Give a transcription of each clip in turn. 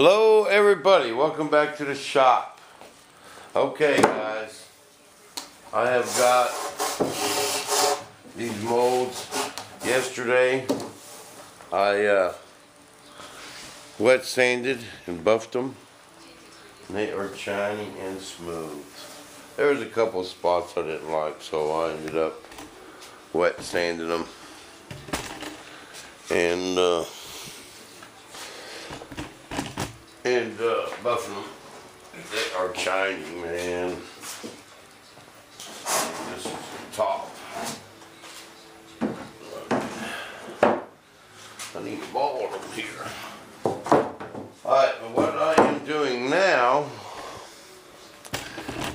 Hello everybody, welcome back to the shop. Okay guys, I have got these molds. Yesterday I wet sanded and buffed them, and they are shiny and smooth. There was a couple of spots I didn't like, so I ended up wet sanding them and buffing them. They are shiny, man. This is the top. I need a ball of them here. Alright, but what I am doing now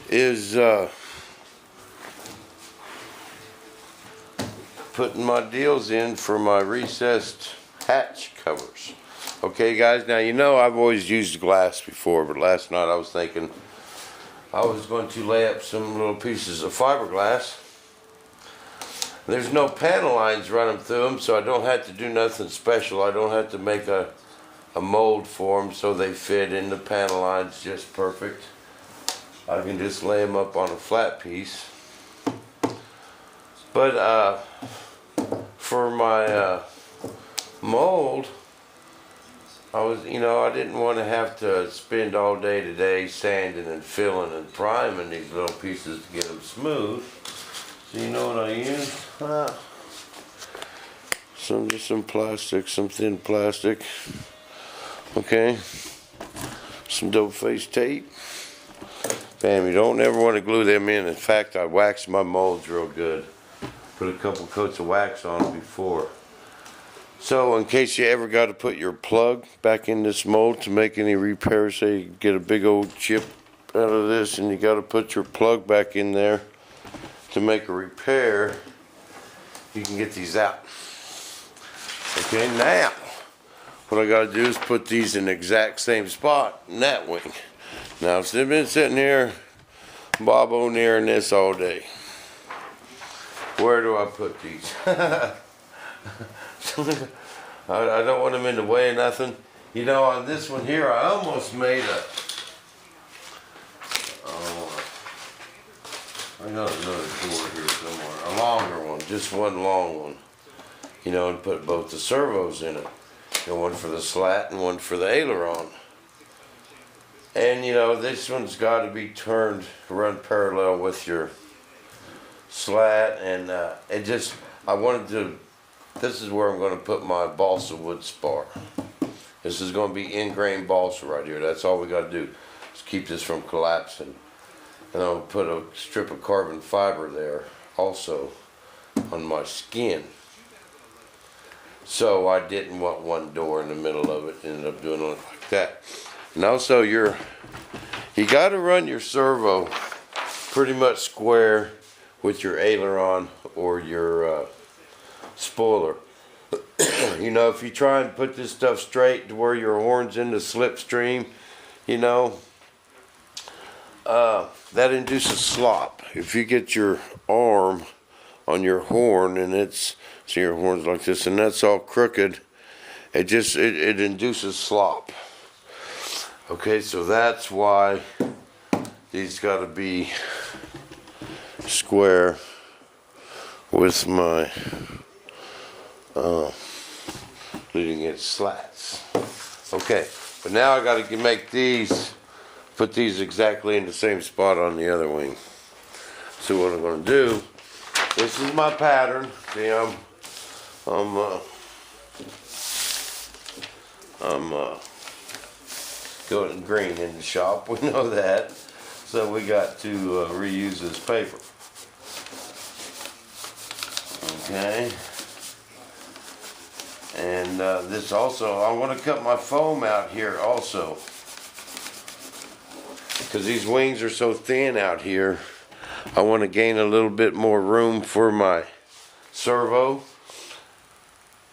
is putting my deals in for my recessed hatch covers. Okay guys, now you know I've always used glass before, but last night I was thinking I was going to lay up some little pieces of fiberglass. There's no panel lines running through them, so I don't have to do nothing special. I don't have to make a mold for them so they fit in the panel lines just perfect. I can just lay them up on a flat piece. But for my mold, I didn't want to have to spend all day today sanding and filling and priming these little pieces to get them smooth. So you know what I used? Some plastic, some thin plastic. Okay. Some double-face tape. Bam, you don't ever want to glue them in. In fact, I waxed my molds real good. Put a couple coats of wax on them before. So in case you ever got to put your plug back in this mold to make any repairs, say you get a big old chip out of this and you got to put your plug back in there to make a repair, you can get these out. Okay, now what I got to do is put these in the exact same spot in that wing. Now I've been sitting here Bob O'Near this all day. Where do I put these? I don't want them in the way of nothing. You know, on this one here, I almost made I got another cord here somewhere. A longer one, just one long one. You know, and put both the servos in it. You know, one for the slat and one for the aileron. And you know, this one's got to be turned, run parallel with your slat, and I wanted to. This is where I'm going to put my balsa wood spar. This is going to be ingrained balsa right here. That's all we got to do is keep this from collapsing. And I'll put a strip of carbon fiber there also on my skin. So I didn't want one door in the middle of it. Ended up doing it like that. And also you got to run your servo pretty much square with your aileron or your spoiler. You know, if you try and put this stuff straight to where your horn's in the slipstream, you know, that induces slop. If you get your arm on your horn and see your horn's like this and that's all crooked, it induces slop. Okay, so that's why these got to be square with my leading edge slats. Okay, but now I got to put these exactly in the same spot on the other wing. So what I'm going to do, this is my pattern. See, I'm going green in the shop. We know that, so we got to reuse this paper. Okay. And this also, I want to cut my foam out here also, because these wings are so thin out here. I want to gain a little bit more room for my servo.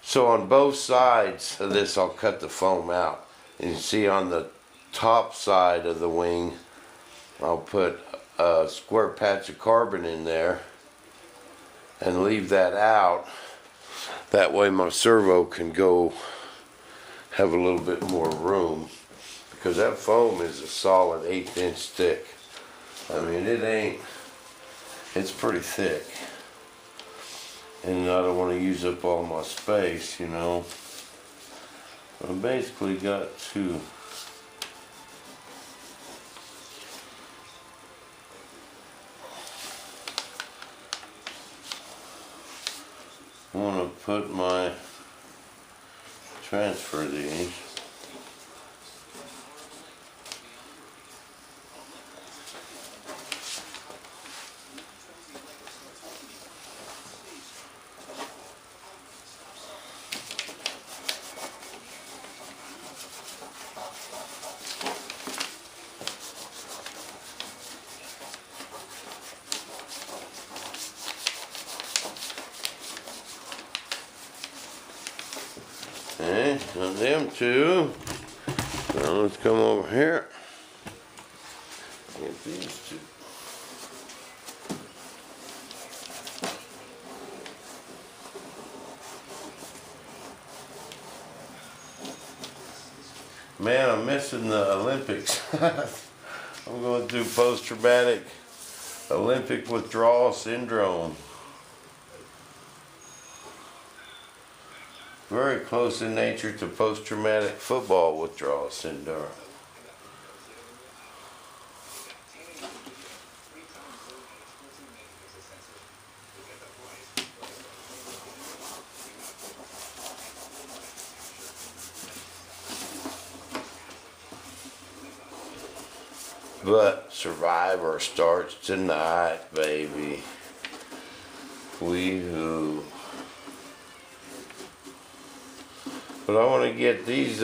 So on both sides of this, I'll cut the foam out. And you see on the top side of the wing, I'll put a square patch of carbon in there and leave that out. That way my servo can go have a little bit more room because that foam is a solid 1/8 inch thick. I mean, it's pretty thick. And I don't want to use up all my space, you know. I basically got to put my transfer these. Okay, on them two. Now let's come over here. Get these two. Man, I'm missing the Olympics. I'm going through post-traumatic Olympic withdrawal syndrome. Very close in nature to post-traumatic football withdrawal syndrome. But Survivor starts tonight, baby. Wee-hoo. But I want to get these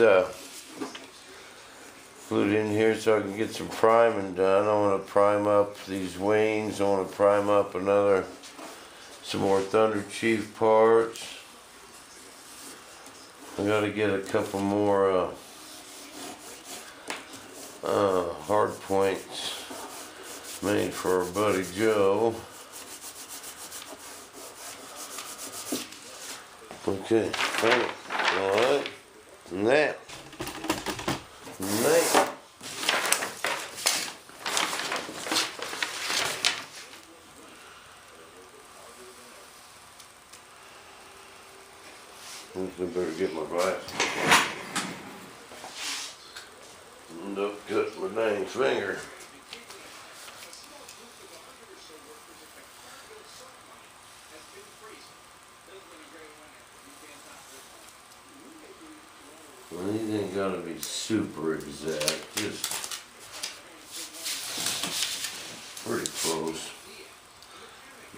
glued in here so I can get some priming done. I want to prime up these wings. I want to prime up some more Thunder Chief parts. I got to get a couple more hard points made for our buddy Joe. Okay, alright, now, I better get my glasses. End up cutting my dang finger. Well, these ain't gotta be super exact, just pretty close.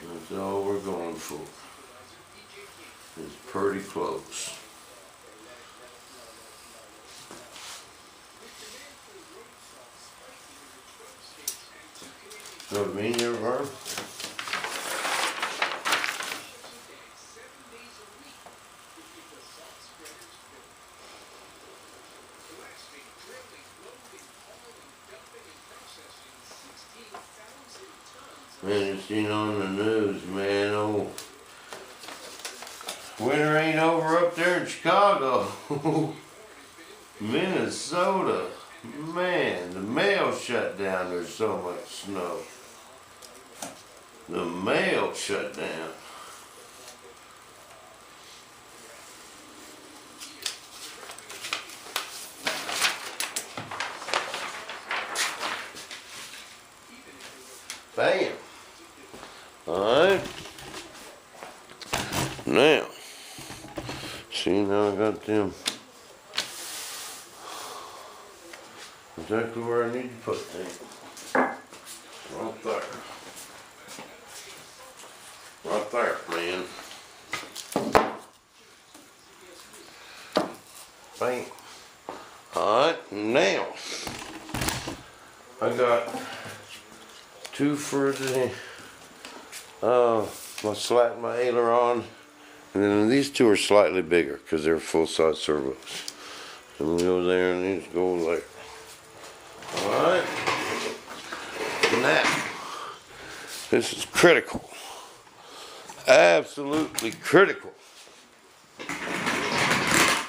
That's all we're going for. It's pretty close. So it mean you're wrong? Man, you seen on the news, man, oh, winter ain't over up there in Chicago. Minnesota, man, the mail shut down, there's so much snow. The mail shut down. Bam. Alright. Now, see, now I got them exactly where I need to put them. Right there. Right there, man. Bam. Alright, now I got two for the my aileron, and then these two are slightly bigger because they're full-size servos. And we go there and these go there. Alright. Now, this is critical. Absolutely critical.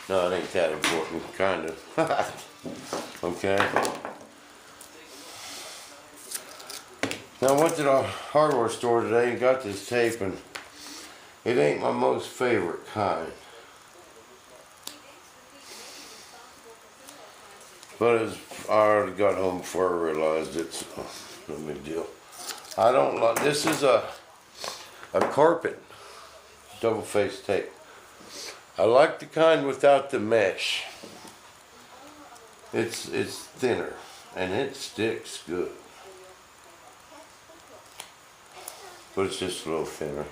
No, it ain't that important, kind of. I'm Okay. Now I went to the hardware store today and got this tape, and it ain't my most favorite kind. But I already got home before I realized it's no big deal. I don't like, this is a carpet double-faced tape. I like the kind without the mesh. It's thinner and it sticks good. But it's just a little thinner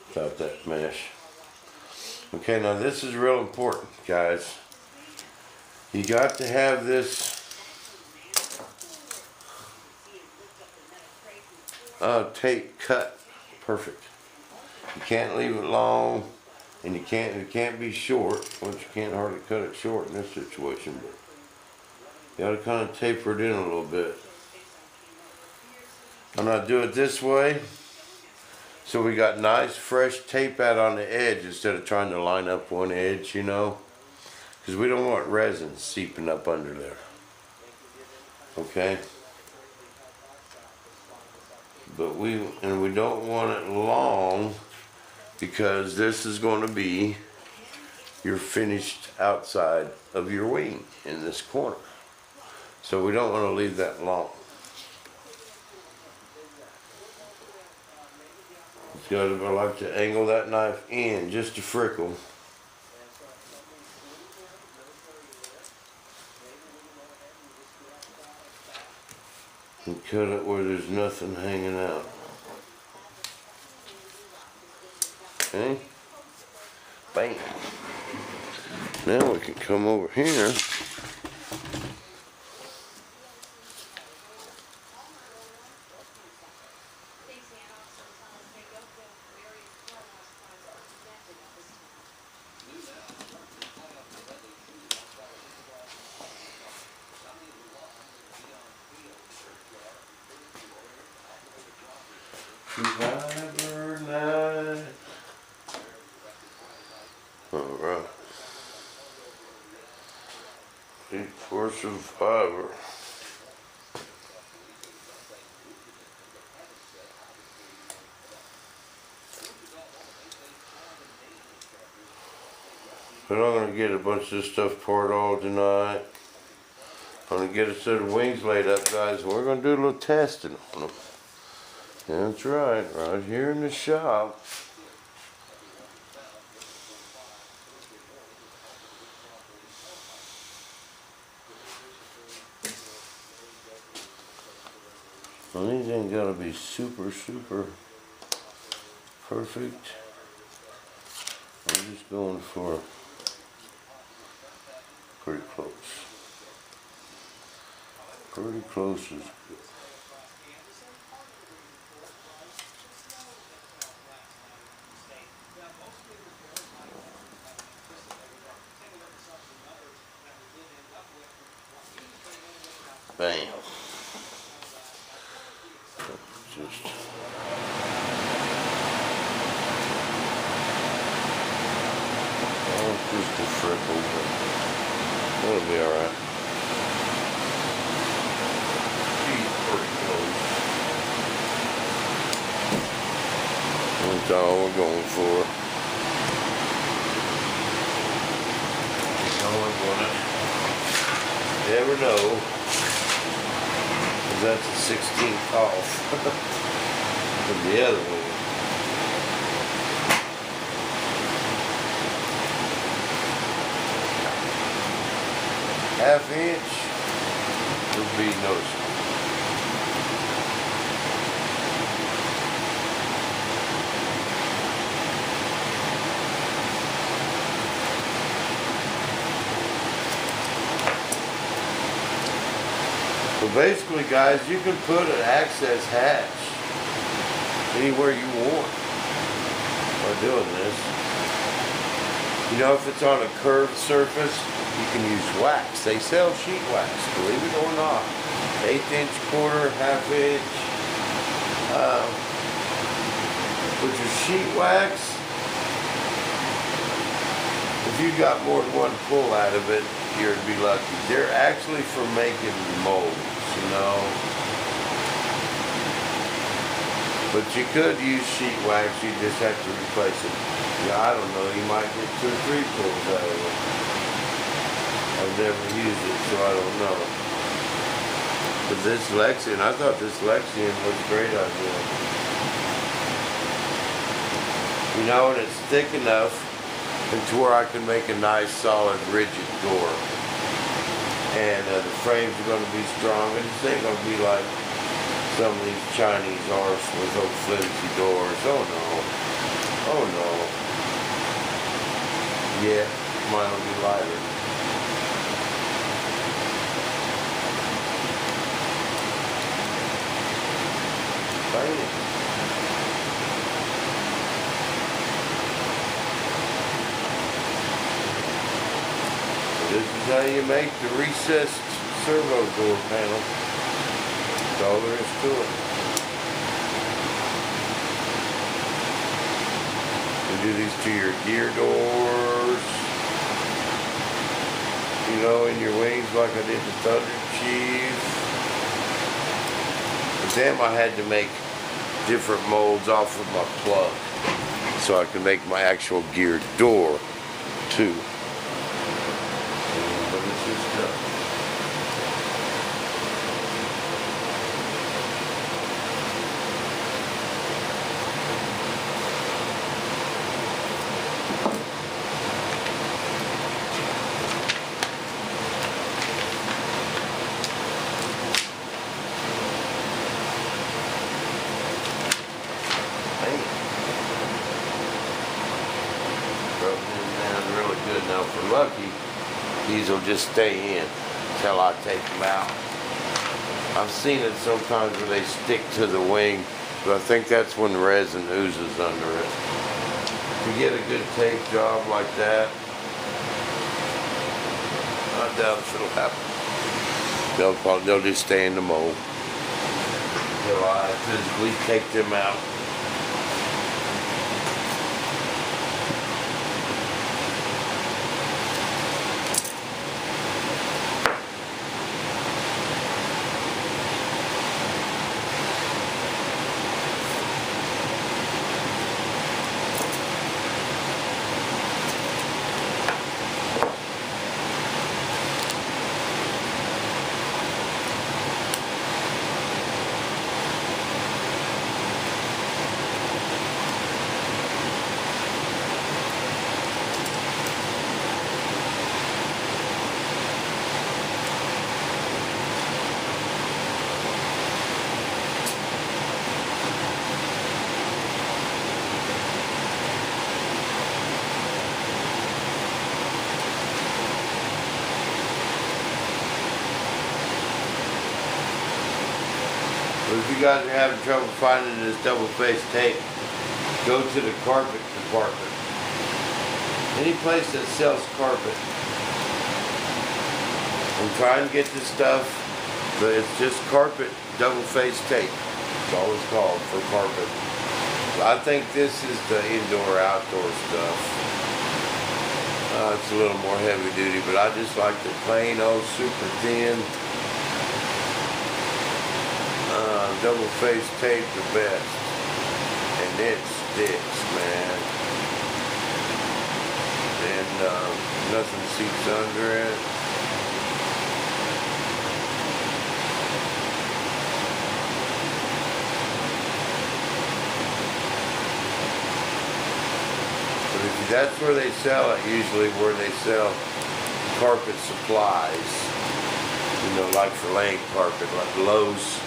without that mesh. Okay, now this is real important, guys. You got to have this tape cut perfect. You can't leave it long, and it can't be short. Well, you can't hardly cut it short in this situation, but you got to kind of taper it in a little bit. And I do it this way, so we got nice fresh tape out on the edge instead of trying to line up one edge, you know, because we don't want resin seeping up under there. Okay. But we don't want it long, because this is going to be your finished outside of your wing in this corner. So we don't want to leave that long. It's got to, I like to angle that knife in just a frickle. And cut it where there's nothing hanging out. Okay? Bam. Now we can come over here. Survivor night. Alright. Deep for Survivor. But I'm going to get a bunch of this stuff poured all tonight. I'm going to get a set of wings laid up, guys, and we're going to do a little testing on them. That's right here in the shop. Well, these ain't gotta be super perfect. I'm just going for pretty close. Pretty close is good. Bam. Just just a freckle, but that'll be alright. Pretty close. That's all we're going for. That's all we're gonna. Never know. That's a 16th off from the other one. Half inch would be noticeable. So basically, guys, you can put an access hatch anywhere you want by doing this. You know, if it's on a curved surface, you can use wax. They sell sheet wax, believe it or not. 1/8 inch, quarter, half inch. With your sheet wax, if you got more than one pull out of it, you're to be lucky. They're actually for making molds, you know. But you could use sheet wax, you just have to replace it. Yeah, I don't know, you might get 2 or 3 pulls out of it. I've never used it, so I don't know. But this Lexian, I thought this Lexian was a great idea. You know, and it's thick enough to where I can make a nice, solid, rigid door. And the frames are going to be strong, and this ain't going to be like some of these Chinese arse with those flimsy doors. Oh no. Oh no. Yeah, mine will be lighter. Bam. This is how you make the recessed servo door panel. That's all there is to it. You do these to your gear doors, you know, in your wings like I did the Thunder Chief. But then I had to make different molds off of my plug so I can make my actual gear door too. But it's just now, for lucky, these will just stay in until I take them out. I've seen it sometimes where they stick to the wing, but I think that's when resin oozes under it. If you get a good tape job like that, I doubt if it'll happen. They'll just stay in the mold until I physically take them out. If you guys are having trouble finding this double-faced tape, go to the carpet department. Any place that sells carpet. And try and get this stuff, but it's just carpet double-faced tape. That's all it's called for carpet. I think this is the indoor-outdoor stuff. It's a little more heavy-duty, but I just like the plain old super thin double-faced tape the best, and it sticks, man, and nothing seeps under it. But if that's where they sell it, usually where they sell carpet supplies, you know, like for laying carpet, like Lowe's.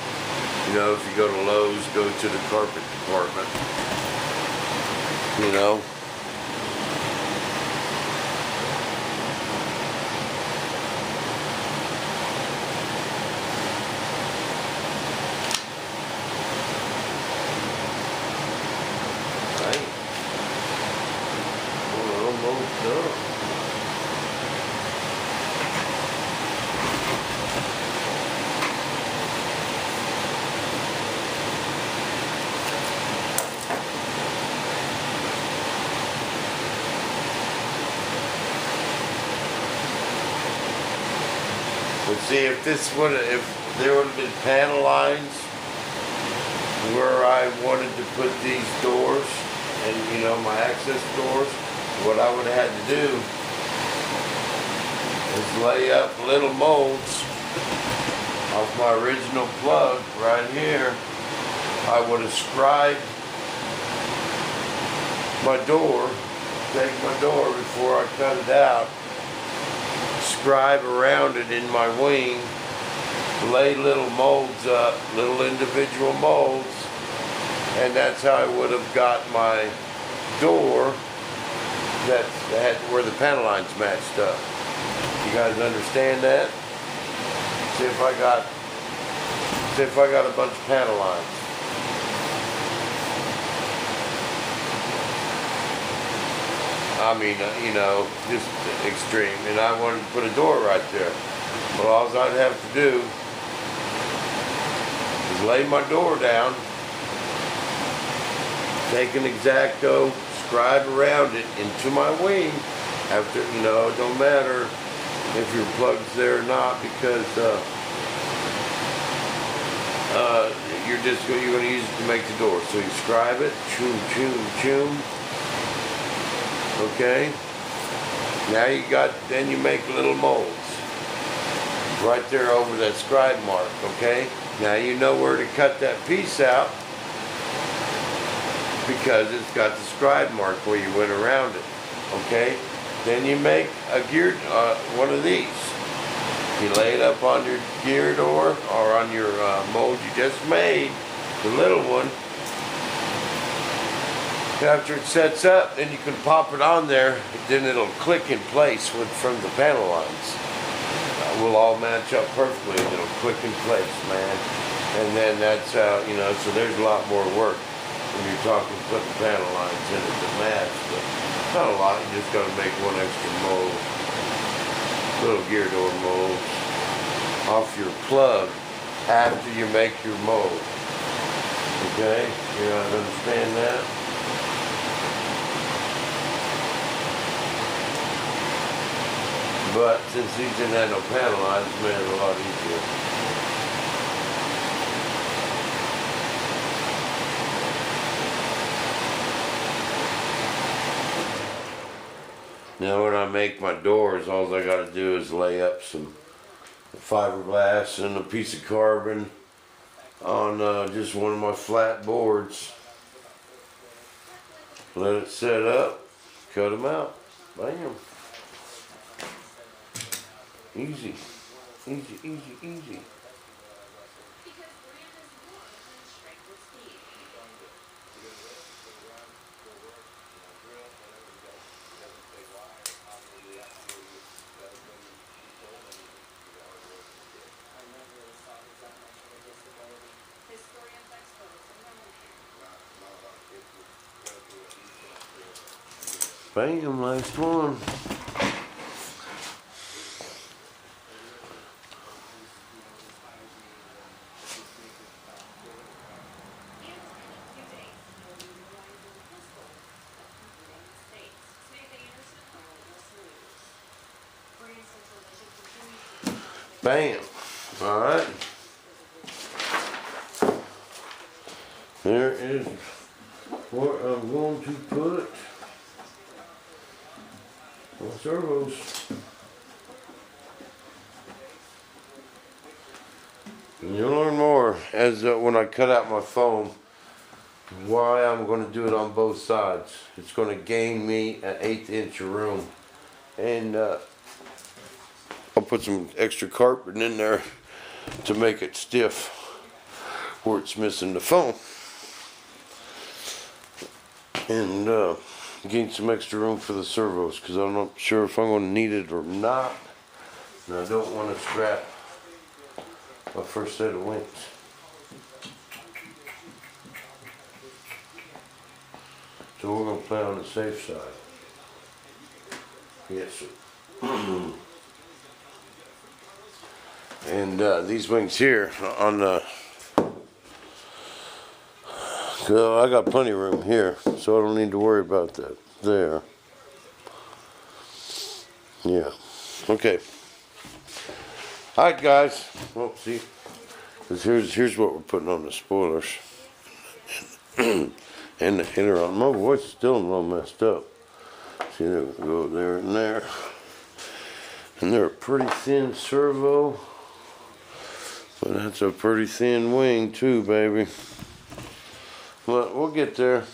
You know, if you go to Lowe's, go to the carpet department. You know? Right. We're almost done. see, if there would have been panel lines where I wanted to put these doors and, you know, my access doors, what I would have had to do is lay up little molds of my original plug right here. I would have scribed my door, take my door before I cut it out, scribe around it in my wing, lay little molds up, little individual molds, and that's how I would have got my door that had where the panel lines matched up. You guys understand that? See if I got a bunch of panel lines. I mean, you know, just extreme. And I wanted to put a door right there. Well, all I'd have to do is lay my door down, take an X-Acto, scribe around it into my wing. After, you know, it don't matter if your plug's there or not, because you're going to use it to make the door. So you scribe it, choom, choom, choom. Okay. Now then you make little molds right there over that scribe mark. Okay. Now you know where to cut that piece out, because it's got the scribe mark where you went around it. Okay. Then you make a gear, one of these. You lay it up on your gear door or on your mold you just made, the little one. After it sets up, then you can pop it on there. Then it'll click in place from the panel lines. Will all match up perfectly, and it'll click in place, man. And then that's how, you know. So there's a lot more work when you're talking putting panel lines in it to match. But not a lot. You just got to make one extra mold, little gear door mold, off your plug after you make your mold. Okay, you guys understand that? But since these didn't have no panel lines, it made it a lot easier. Now when I make my doors, all I got to do is lay up some fiberglass and a piece of carbon on just one of my flat boards. Let it set up, cut them out, bam. Easy, easy, easy, easy. Bam, last one. Bam. All right. There is where I'm going to put my servos. And you'll learn more as when I cut out my foam why I'm going to do it on both sides. It's going to gain me an 1/8 inch of room, and I'll put some extra carpet in there to make it stiff where it's missing the foam, and gain some extra room for the servos, because I'm not sure if I'm going to need it or not, and I don't want to scrap my first set of wings. So we're going to play on the safe side. Yes, sir. And these wings here on the, I got plenty of room here, so I don't need to worry about that there. Yeah, okay. Alright guys, well see, cause here's what we're putting on the spoilers. And the header on my voice is still a little messed up. See, they go there and there. And they're a pretty thin servo. But that's a pretty thin wing too, baby. But we'll get there.